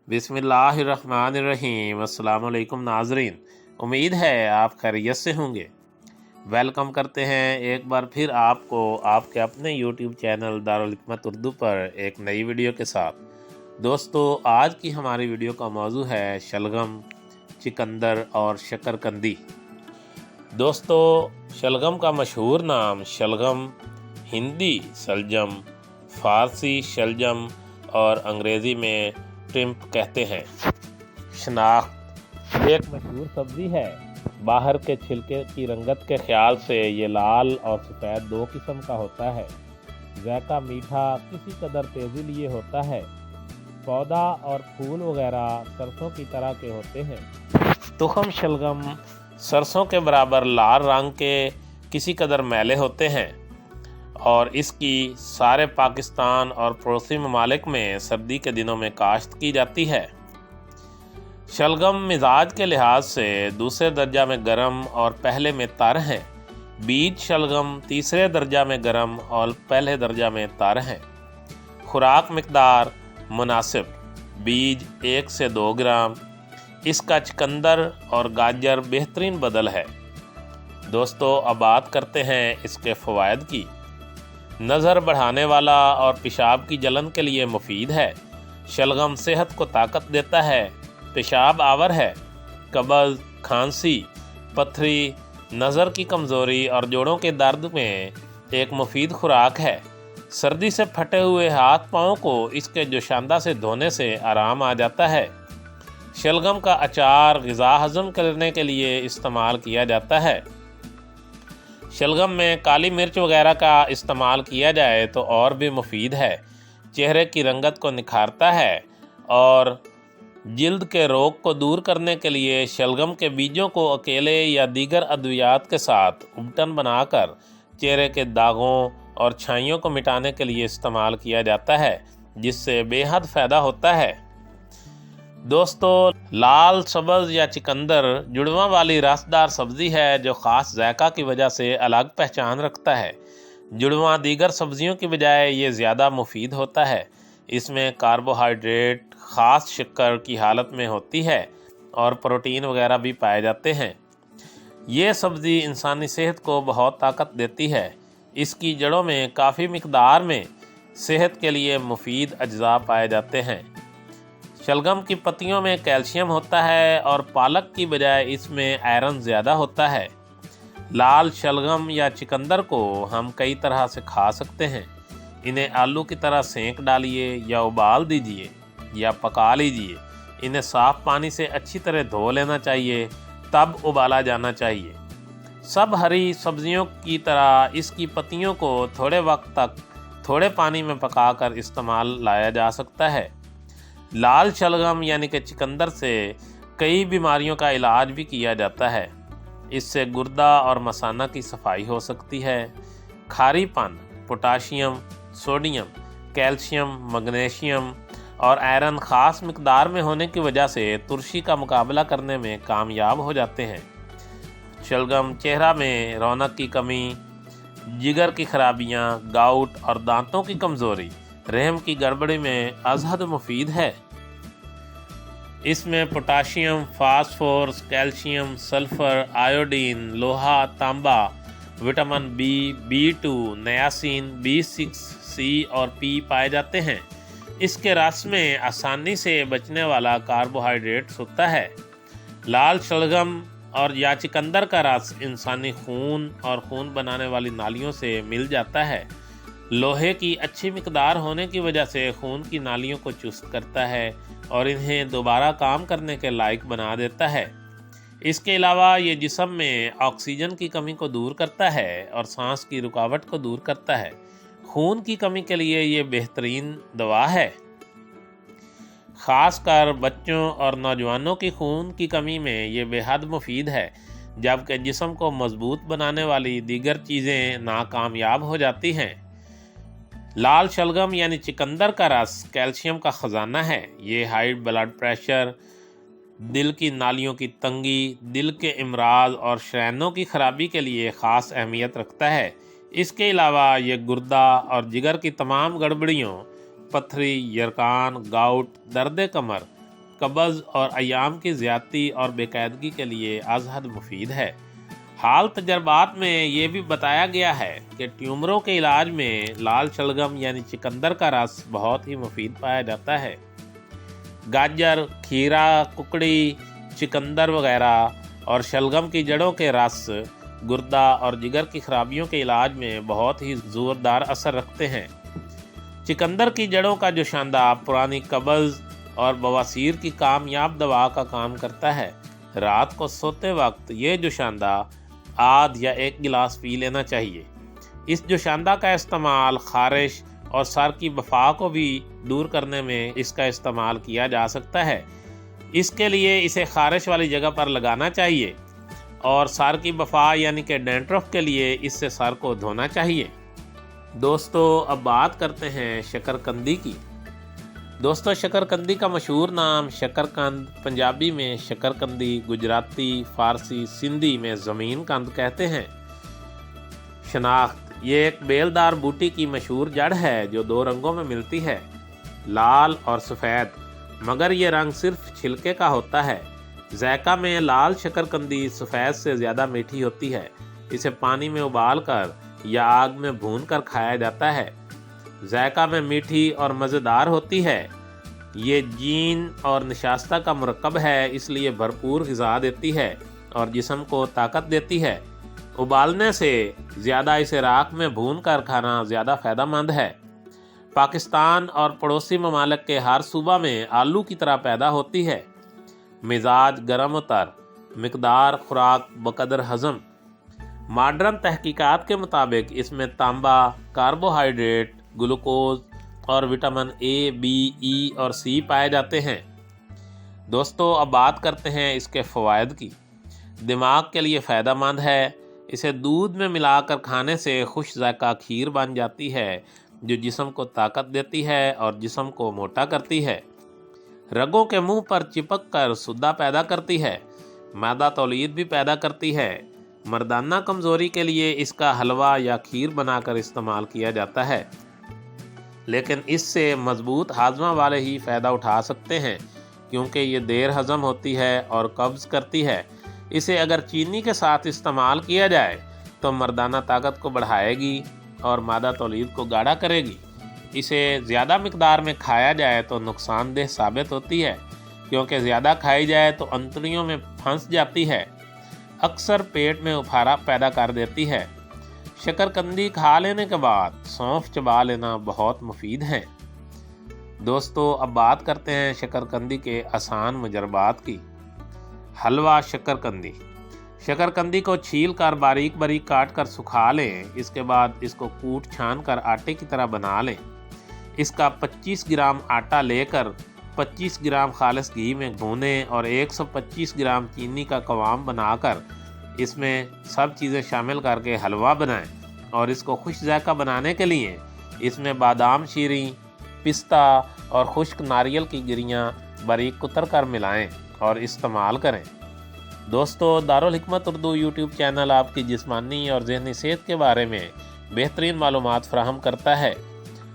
बिस्मिल्लाहिर्रहमानिर्रहीम। अस्सलाम वालेकुम नाज़रीन, उम्मीद है आप खैरियत से होंगे। वेलकम करते हैं एक बार फिर आपको आपके अपने यूट्यूब चैनल दारुल हिकमत उर्दू पर एक नई वीडियो के साथ। दोस्तों, आज की हमारी वीडियो का मौजू है शलगम, चिकंदर और शकरकंदी। दोस्तों, शलगम का मशहूर नाम शलगम, हिंदी सलजम, फ़ारसी शलजम और अंग्रेज़ी में ट्रिम्प कहते हैं। शनाख्त: एक मशहूर सब्ज़ी है। बाहर के छिलके की रंगत के ख्याल से ये लाल और सफ़ेद दो किस्म का होता है। ज़ायका मीठा किसी कदर तेज़ी लिए होता है। पौधा और फूल वगैरह सरसों की तरह के होते हैं। तुखम शलगम सरसों के बराबर लाल रंग के किसी कदर मैले होते हैं और इसकी सारे पाकिस्तान और पड़ोसी ममालिक में सर्दी के दिनों में काश्त की जाती है। शलगम मिजाज के लिहाज से दूसरे दर्जा में गर्म और पहले में तर हैं। बीज शलगम तीसरे दर्जा में गर्म और पहले दर्जा में तर हैं। खुराक मिकदार मुनासिब, बीज 1 से 2 ग्राम। इसका चिकंदर और गाजर बेहतरीन बदल है। दोस्तों, अब बात करते हैं इसके फ़वाइद की। नज़र बढ़ाने वाला और पेशाब की जलन के लिए मुफीद है। शलगम सेहत को ताकत देता है। पेशाब आवर है। कब्ज़, खांसी, पथरी, नज़र की कमज़ोरी और जोड़ों के दर्द में एक मुफीद खुराक है। सर्दी से फटे हुए हाथ पाँव को इसके जोशांदा से धोने से आराम आ जाता है। शलगम का अचार ग़िज़ा हज़म करने के लिए इस्तेमाल किया जाता है। शलगम में काली मिर्च वगैरह का इस्तेमाल किया जाए तो और भी मुफीद है। चेहरे की रंगत को निखारता है और जिल्द के रोग को दूर करने के लिए शलगम के बीजों को अकेले या दीगर अद्वियात के साथ उबटन बनाकर चेहरे के दागों और छाइयों को मिटाने के लिए इस्तेमाल किया जाता है, जिससे बेहद फ़ायदा होता है। दोस्तों, लाल सब्ज़ या चिकंदर जुड़वां वाली रसदार सब्ज़ी है जो ख़ास जायका की वजह से अलग पहचान रखता है। जुड़वां दीगर सब्ज़ियों की बजाय ये ज़्यादा मुफीद होता है। इसमें कार्बोहाइड्रेट ख़ास शक्कर की हालत में होती है और प्रोटीन वगैरह भी पाए जाते हैं। ये सब्ज़ी इंसानी सेहत को बहुत ताकत देती है। इसकी जड़ों में काफ़ी मिकदार में सेहत के लिए मुफीद अज्जा पाए जाते हैं। शलगम की पत्तियों में कैल्शियम होता है और पालक की बजाय इसमें आयरन ज़्यादा होता है। लाल शलगम या चिकंदर को हम कई तरह से खा सकते हैं। इन्हें आलू की तरह सेंक डालिए या उबाल दीजिए या पका लीजिए। इन्हें साफ़ पानी से अच्छी तरह धो लेना चाहिए, तब उबाला जाना चाहिए। सब हरी सब्जियों की तरह इसकी पत्तियों को थोड़े वक्त तक थोड़े पानी में पकाकर इस्तेमाल लाया जा सकता है। लाल शलगम यानी कि चिकंदर से कई बीमारियों का इलाज भी किया जाता है। इससे गुर्दा और मसाना की सफाई हो सकती है। खारीपन, पोटाशियम, सोडियम, कैल्शियम, मैग्नीशियम और आयरन ख़ास मिकदार में होने की वजह से तुर्शी का मुकाबला करने में कामयाब हो जाते हैं। शलगम चेहरा में रौनक की कमी, जिगर की खराबियां, गाउट और दांतों की कमज़ोरी, रहम की गड़बड़ी में अज़हद मुफीद है। इसमें potassium, phosphorus, calcium, sulphur, iodine, लोहा, तांबा, vitamin B, B2, niacin, B6, C और P पाए जाते हैं। इसके रस में आसानी से बचने वाला कार्बोहाइड्रेट्स होता है। लाल शलगम और या चिकंदर का रस इंसानी खून और खून बनाने वाली नालियों से मिल जाता है। लोहे की अच्छी मिकदार होने की वजह से खून की नालियों को चुस्त करता है और इन्हें दोबारा काम करने के लायक बना देता है। इसके अलावा ये जिस्म में ऑक्सीजन की कमी को दूर करता है और सांस की रुकावट को दूर करता है। खून की कमी के लिए ये बेहतरीन दवा है। ख़ासकर बच्चों और नौजवानों की खून की कमी में ये बेहद मुफीद है, जबकि जिस्म को मजबूत बनाने वाली दीगर चीज़ें नाकामयाब हो जाती हैं। लाल शलगम यानी चिकंदर का रस कैल्शियम का ख़जाना है। ये हाई ब्लड प्रेशर, दिल की नालियों की तंगी, दिल के इमराज और शरैनों की खराबी के लिए ख़ास अहमियत रखता है। इसके अलावा ये गुर्दा और जिगर की तमाम गड़बड़ियों, पथरी, यरकान, गाउट, दर्द कमर, قبض اور ایام کی زیادتی اور بے قاعدگی کے لیے از حد مفید ہے۔ حال تجربات میں یہ بھی بتایا گیا ہے کہ ٹیومروں کے علاج میں لال شلگم یعنی چقندر کا رس بہت ہی مفید پایا جاتا ہے۔ گاجر، کھیرا، ککڑی، چقندر وغیرہ اور شلگم کی جڑوں کے رس گردہ اور جگر کی خرابیوں کے علاج میں بہت ہی زوردار اثر رکھتے ہیں۔ چقندر کی جڑوں کا جوشاندہ پرانی قبض اور بواسیر کی کامیاب دوا کا کام کرتا ہے۔ رات کو سوتے وقت یہ جوشاندہ آدھ یا 1 گلاس پی لینا چاہیے۔ اس جوشاندہ کا استعمال خارش اور سر کی بفا کو بھی دور کرنے میں اس کا استعمال کیا جا سکتا ہے۔ اس کے لیے اسے خارش والی جگہ پر لگانا چاہیے اور سر کی بفا یعنی کہ ڈینڈرف کے لیے اس سے سر کو دھونا چاہیے۔ دوستو اب بات کرتے ہیں شکرقندی کی۔ دوستو شکرقندی کا مشہور نام شکرقند، پنجابی میں شکرقندی، گجراتی، فارسی، سندھی میں زمین قند کہتے ہیں۔ شناخت: یہ ایک بیلدار بوٹی کی مشہور جڑ ہے جو 2 رنگوں میں ملتی ہے، لال اور سفید، مگر یہ رنگ صرف چھلکے کا ہوتا ہے۔ ذائقہ میں لال شکرقندی سفید سے زیادہ میٹھی ہوتی ہے۔ اسے پانی میں ابال کر یا آگ میں بھون کر کھایا جاتا ہے۔ ذائقہ میں میٹھی اور مزیدار ہوتی ہے۔ یہ جین اور نشاستہ کا مرکب ہے، اس لیے بھرپور غذا دیتی ہے اور جسم کو طاقت دیتی ہے۔ ابالنے سے زیادہ اسے راکھ میں بھون کر کھانا زیادہ فائدہ مند ہے۔ پاکستان اور پڑوسی ممالک کے ہر صوبہ میں آلو کی طرح پیدا ہوتی ہے۔ مزاج گرم و تر، مقدار خوراک بقدر ہضم۔ ماڈرن تحقیقات کے مطابق اس میں تانبا، کاربوہائیڈریٹ، گلوکوز اور وٹامن اے، بی، ای اور سی پائے جاتے ہیں۔ دوستو اب بات کرتے ہیں اس کے فوائد کی۔ دماغ کے لیے فائدہ مند ہے۔ اسے دودھ میں ملا کر کھانے سے خوش ذائقہ کھیر بن جاتی ہے جو جسم کو طاقت دیتی ہے اور جسم کو موٹا کرتی ہے۔ رگوں کے منہ پر چپک کر سدہ پیدا کرتی ہے۔ معدہ تولید بھی پیدا کرتی ہے۔ مردانہ کمزوری کے لیے اس کا حلوہ یا کھیر بنا کر استعمال کیا جاتا ہے، لیکن اس سے مضبوط ہاضمہ والے ہی فائدہ اٹھا سکتے ہیں کیونکہ یہ دیر ہضم ہوتی ہے اور قبض کرتی ہے۔ اسے اگر چینی کے ساتھ استعمال کیا جائے تو مردانہ طاقت کو بڑھائے گی اور معدہ تولید کو گاڑھا کرے گی۔ اسے زیادہ مقدار میں کھایا جائے تو نقصان دہ ثابت ہوتی ہے کیونکہ زیادہ کھائی جائے تو انتڑیوں میں پھنس جاتی ہے، اکثر پیٹ میں افارہ پیدا کر دیتی ہے۔ شکرقندی کھا لینے کے بعد سونف چبا لینا بہت مفید ہے۔ دوستو اب بات کرتے ہیں شکرقندی کے آسان مجربات کی۔ حلوہ شکرقندی۔ شکرقندی کو چھیل کر باریک باریک کاٹ کر سکھا لیں، اس کے بعد اس کو کوٹ چھان کر آٹے کی طرح بنا لیں۔ اس کا 25 گرام آٹا لے کر 25 گرام خالص گھی میں بھونیں اور 125 گرام چینی کا قوام بنا کر اس میں سب چیزیں شامل کر کے حلوہ بنائیں اور اس کو خوش ذائقہ بنانے کے لیے اس میں بادام شیریں، پستہ اور خشک ناریل کی گریاں باریک کتر کر ملائیں اور استعمال کریں۔ دوستو دارالحکمت اردو یوٹیوب چینل آپ کی جسمانی اور ذہنی صحت کے بارے میں بہترین معلومات فراہم کرتا ہے۔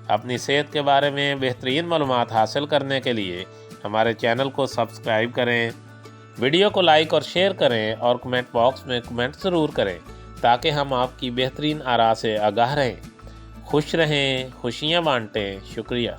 اپنی صحت کے بارے میں بہترین معلومات حاصل کرنے کے لیے ہمارے چینل کو سبسکرائب کریں، ویڈیو کو لائک اور شیئر کریں اور کمنٹ باکس میں کمنٹ ضرور کریں تاکہ ہم آپ کی بہترین آراء سے آگاہ رہیں۔ خوش رہیں، خوشیاں بانٹیں۔ شکریہ۔